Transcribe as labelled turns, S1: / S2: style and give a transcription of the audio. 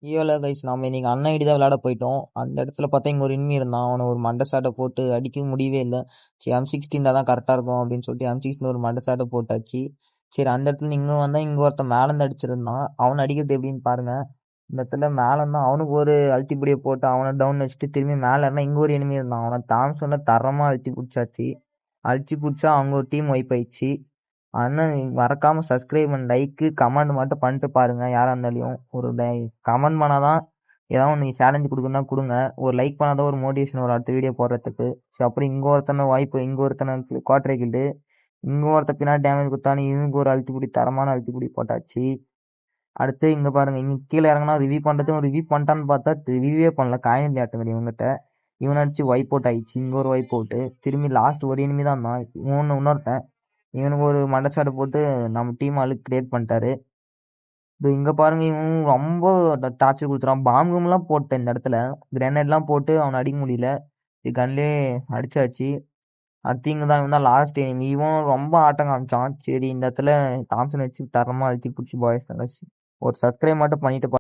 S1: ஈயோல guys நாம இன்னைக்கு அண்ணன் ஐடி தான் விளையாட போயிட்டோம். அந்த இடத்துல பார்த்தா இங்க ஒரு enemy இருந்தான். அவனை ஒரு மண்டை சாட்டை போட்டு அடிக்க முடியவே இல்லை. சரி M16 தான் கரெக்டாக இருக்கும் அப்படின்னு சொல்லிட்டு M16 ஒரு மண்டை சாட்டை போட்டாச்சு. சரி அந்த இடத்துல இங்கே வந்தால் இங்கே ஒருத்தன் மேலேருந்து அடிச்சிருந்தான். அவனை அடிக்கிறது எப்படின்னு பாருங்க. இந்த இடத்துல மேலே இருந்தால் அவனுக்கு ஒரு அழுத்திப்படியை போட்டு அவனை டவுன் வச்சுட்டு திரும்பி மேலே இருந்தால் இங்கே ஒரு enemy இருந்தான். அவனை தாம்சனில் தரமாக அழுத்தி பிடிச்சாச்சு. அழிச்சு பிடிச்சா அவங்க ஒரு டீம் ஒய்ப் ஆயிடுச்சு. அண்ணன் மறக்காம சப்ஸ்கிரைப் பண்ணி லைக்கு கமெண்ட் மட்டும் பண்ணிட்டு பாருங்க. யாராக இருந்தாலையும் ஒரு கமெண்ட் பண்ணாதான் ஏதாவது ஒன்று சேலஞ்சு கொடுக்குன்னா கொடுங்க. ஒரு லைக் பண்ணாதான் ஒரு மோட்டிவேஷன் ஒரு அடுத்த வீடியோ போடுறதுக்கு. சரி அப்புறம் இங்கே ஒருத்தனை வாய்ப்பு இங்கே ஒருத்தனை குவார்டரை கில்டு இங்கே ஒருத்த பின்னாடி டேமேஜ் கொடுத்தானு இவங்க ஒரு அழுத்திப்பிடி தரமான அழுத்திப்பிடி போட்டாச்சு. அடுத்து இங்கே பாருங்க இங்கே கீழே இறங்கினா ரிவ்யூ பண்ணுறதும் ரிவ்யூ பண்ணிட்டான்னு பார்த்தா ரிவ்யூவே பண்ணல. காயின் விளையாட்டுங்க இவங்ககிட்ட. இவனை அடிச்சு வைப் அவுட் ஆயிடுச்சு. இங்கே ஒரு வைப் அவுட்டு. திரும்பி லாஸ்ட் ஒரு enemy தான் இருந்தான். இன்னொருத்தன் இவனுக்கு ஒரு மண்டசாட்டை போட்டு நம்ம டீம் ஆளுக்கு கிரியேட் பண்ணிட்டாரு. இது இங்கே பாருங்க இவன் ரொம்ப டார்ச்சர் கொடுத்துறான். பாம்புலாம் போட்டேன் இந்த இடத்துல. கிரனேட்லாம் போட்டு அவனை அடிக்க முடியல. இது கன்லேயே அடிச்சாச்சு. அடுத்து இங்கே தான் இவன் தான் லாஸ்ட் enemy. இவன் ரொம்ப ஆட்டம் காமிச்சான். சரி இந்த இடத்துல தாம்சன் வச்சு தரமாக அழுத்தி பிடிச்சி பாய்ஸ் ஒரு சப்ஸ்கிரைப் மட்டும் பண்ணிட்டு